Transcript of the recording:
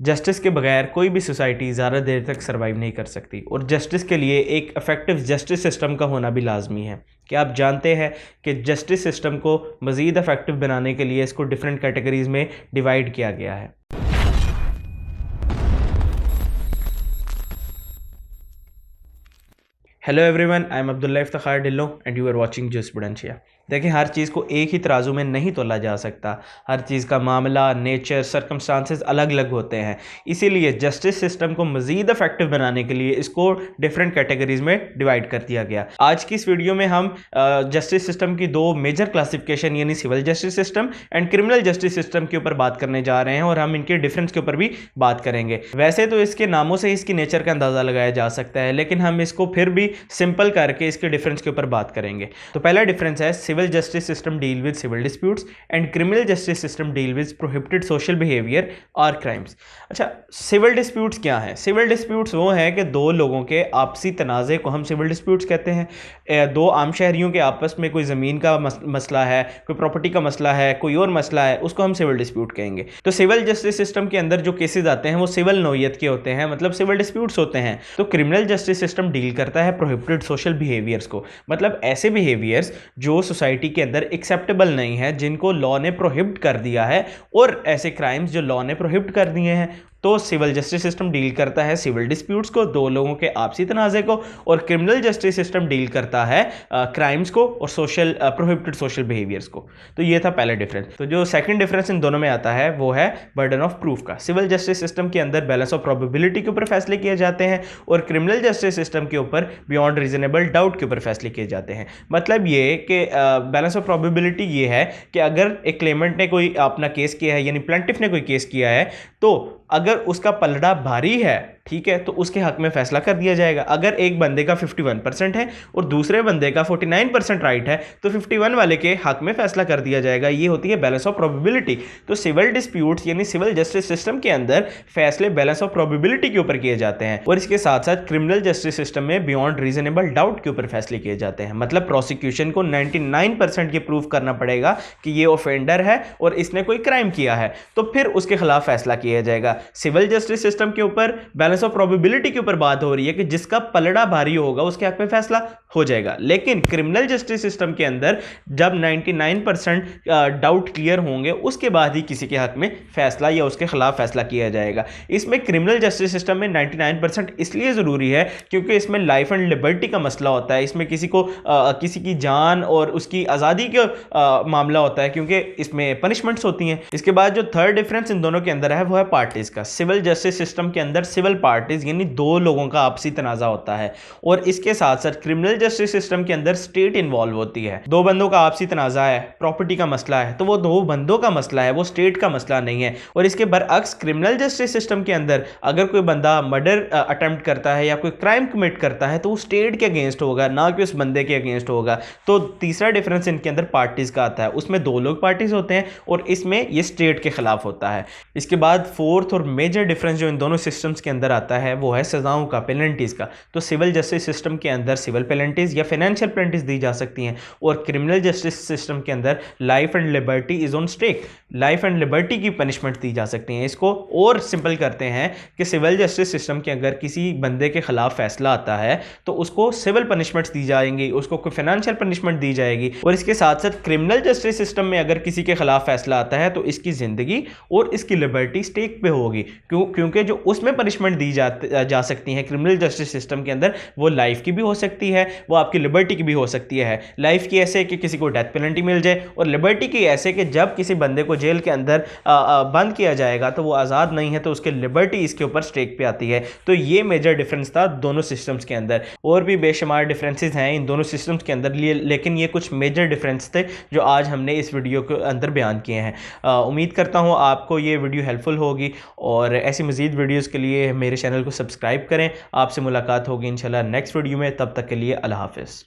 Justice के बगैर कोई भी सोसाइटी ज़्यादा देर तक सर्वाइव नहीं कर सकती और जस्टिस के लिए एक इफ़ेक्टिव जस्टिस सिस्टम का होना भी लाजमी है। क्या आप जानते हैं कि जस्टिस सिस्टम को मज़ीद इफ़ेक्टिव बनाने के लिए इसको डिफरेंट कैटेगरीज़ में डिवाइड किया गया है। Hello everyone, I am Abdullah Iftikhar Dhillon and you are watching Jurisprudentia. देखिए, हर चीज़ को एक ही तराजू में नहीं तोला जा सकता। हर चीज़ का मामला, नेचर, सर्कमस्टांसेस अलग अलग होते हैं। इसीलिए जस्टिस सिस्टम को मज़ीद इफेक्टिव बनाने के लिए इसको डिफरेंट कैटेगरीज में डिवाइड कर दिया गया। आज की इस वीडियो में हम जस्टिस सिस्टम की दो मेजर क्लासिफिकेशन यानी civil justice system and criminal justice system के ऊपर बात करने जा रहे हैं और हम इनके डिफरेंस के ऊपर भी बात करेंगे। वैसे तो इसके नामों से इसकी नेचर का अंदाज़ा लगाया जा सकता है, लेकिन हम इसको फिर भी सिंपल करके इसके डिफरेंस के ऊपर बात करेंगे। तो पहला डिफरेंस है civil justice system deal with civil disputes and criminal justice system deal with prohibited social behaviour और क्राइम्स। अच्छा, सिविल डिस्प्यूट्स क्या है? सिविल डिस्प्यूट्स वो है कि दो लोगों के आपसी तनाज़े को हम सिविल डिस्प्यूट्स कहते हैं। दो आम शहरियों के आपस में कोई ज़मीन का मसला है, कोई प्रॉपर्टी का मसला है, कोई और मसला है, उसको हम सिविल डिस्प्यूट कहेंगे। तो सिविल जस्टिस सिस्टम के अंदर जो केसेस आते हैं वो सिविल नौयत के होते हैं, मतलब सिविल डिस्प्यूट्स होते हैं। तो क्रिमिनल जस्टिस सिस्टम डील करता है प्रोहिबिटेड सोशल बिहेवियर्स को, मतलब ऐसे बिहेवियर्स जो सोसाइटी के अंदर एक्सेप्टेबल नहीं है, जिनको लॉ ने प्रोहिबिट कर दिया है, और ऐसे क्राइम्स जो लॉ ने प्रोहिबिट कर दिए हैं। तो सिविल जस्टिस सिस्टम डील करता है सिविल डिस्प्यूट्स को, दो लोगों के आपसी तनाज़े को, और क्रिमिनल जस्टिस सिस्टम डील करता है क्राइम्स को और सोशल प्रोहिबिटेड सोशल बिहेवियर्स को। तो ये था पहला डिफरेंस। तो जो सेकंड डिफरेंस इन दोनों में आता है वो है बर्डन ऑफ प्रूफ का। सिविल जस्टिस सिस्टम के अंदर बैलेंस ऑफ प्रोबेबिलिटी के ऊपर फैसले किए जाते हैं और क्रिमिनल जस्टिस सिस्टम के ऊपर बियॉन्ड रीजनेबल डाउट के ऊपर फैसले किए जाते हैं। मतलब ये कि बैलेंस ऑफ प्रोबेबिलिटी ये है कि अगर एक क्लेमेंट ने कोई अपना केस किया है, यानी प्लेंटिफ ने कोई केस किया है, तो अगर उसका पलड़ा भारी है, ठीक है, तो उसके हक में फैसला कर दिया जाएगा। अगर एक बंदे का 51% है और दूसरे बंदे का 49% राइट है, तो 51 वाले के हक में फैसला कर दिया जाएगा। ये होती है बैलेंस ऑफ प्रोबेबिलिटी। तो सिविल डिस्प्यूट्स यानी सिविल जस्टिस सिस्टम के अंदर फैसले बैलेंस ऑफ प्रोबेबिलिटी के ऊपर किए जाते हैं, और इसके साथ साथ क्रिमिनल जस्टिस सिस्टम में बियॉन्ड रीजनेबल डाउट के ऊपर फैसले किए जाते हैं। मतलब प्रोसिक्यूशन को 99% ये प्रूव करना पड़ेगा कि ये ऑफेंडर है और इसने कोई क्राइम किया है, तो फिर उसके खिलाफ फैसला किया जाएगा। सिविल जस्टिस सिस्टम के ऊपर बैलेंस ऑफ प्रोबेबिलिटी के ऊपर बात हो रही है कि जिसका पलड़ा भारी होगा उसके हक में फैसला हो जाएगा। लेकिन क्रिमिनल जस्टिस सिस्टम के अंदर जब 99% डाउट क्लियर होंगे, उसके बाद ही किसी के हक में फैसला या उसके खिलाफ फैसला किया जाएगा। इसमें क्रिमिनल जस्टिस सिस्टम में 99% इसलिए ज़रूरी है क्योंकि इसमें लाइफ एंड लिबर्टी का मसला होता है। इसमें किसी को किसी की जान और उसकी आज़ादी का मामला होता है, क्योंकि इसमें पनिशमेंट्स होती हैं। इसके बाद जो थर्ड डिफरेंस इन दोनों के अंदर है वो है पार्टीज़ का। सिविल जस्टिस सिस्टम के अंदर सिविल पार्टीज यानी दो लोगों का आपसी तनाज़ा होता है, और इसके साथ साथ क्रिमिनल जस्टिस सिस्टम के अंदर स्टेट इन्वॉल्व होती है। दो बंदों का आपसी तनाज़ा है, प्रॉपर्टी का मसला है, तो वो दो बंदों का मसला है, वो स्टेट का मसला नहीं है। और इसके बरअक्स क्रिमिनल जस्टिस सिस्टम के अंदर अगर कोई बंदा मर्डर अटेम्प्ट करता है या कोई क्राइम कमिट करता है, तो वो स्टेट के अगेंस्ट होगा, ना कि उस बंदे के अगेंस्ट होगा। तो तीसरा डिफरेंस इनके अंदर पार्टीज का आता है, उसमें दो लोग पार्टीज होते हैं और इसमें ये स्टेट के खिलाफ होता है। इसके बाद फोर्थ और मेजर डिफरेंस जो इन दोनों सिस्टम्स के अंदर आता है वो है सजाओं का, पेनल्टीज का। तो सिविल जस्टिस सिस्टम के अंदर सिविल पेनल्टीज या फाइनेंशियल पेनल्टीज दी जा सकती हैं, और क्रिमिनल जस्टिस सिस्टम के अंदर life and liberty is on stake, life and liberty की पनिशमेंट दी जा सकती हैं। इसको और सिंपल करते हैं कि सिविल जस्टिस सिस्टम के अगर किसी बंदे के खिलाफ फैसला आता है तो उसको सिविल पनिशमेंट्स दी जाएंगी, उसको कोई फाइनेंशियल पनिशमेंट दी जाएगी। और इसके साथ साथ क्रिमिनल जस्टिस सिस्टम में अगर किसी के खिलाफ फैसला आता है तो इसकी जिंदगी और इसकी लिबर्टी स्टेक पे होगी, क्योंकि जो उसमें पनिशमेंट दी जा सकती है क्रिमिनल जस्टिस सिस्टम के अंदर, वो लाइफ की भी हो सकती है, वो आपकी लिबर्टी की भी हो सकती है। लाइफ की ऐसे कि किसी को डेथ पेनल्टी मिल जाए, और लिबर्टी की ऐसे कि जब किसी बंदे को जेल के अंदर बंद किया जाएगा तो वो आज़ाद नहीं है, तो उसकी लिबर्टी इसके ऊपर स्टेक पे आती है। तो ये मेजर डिफरेंस था दोनों सिस्टम्स के अंदर। और भी बेशुमार डिफरेंसेस हैं इन दोनों सिस्टम्स के अंदर, लेकिन ये कुछ मेजर डिफरेंस थे जो आज हमने इस वीडियो के अंदर बयान किए हैं। उम्मीद करता हूँ आपको ये वीडियो हेल्पफुल होगी, और ऐसी मज़ीद वीडियोज़ के लिए मेरे चैनल को सब्सक्राइब करें। आपसे मुलाकात होगी इंशाल्लाह नेक्स्ट वीडियो में, तब तक के लिए अल्लाह हाफ़िज़।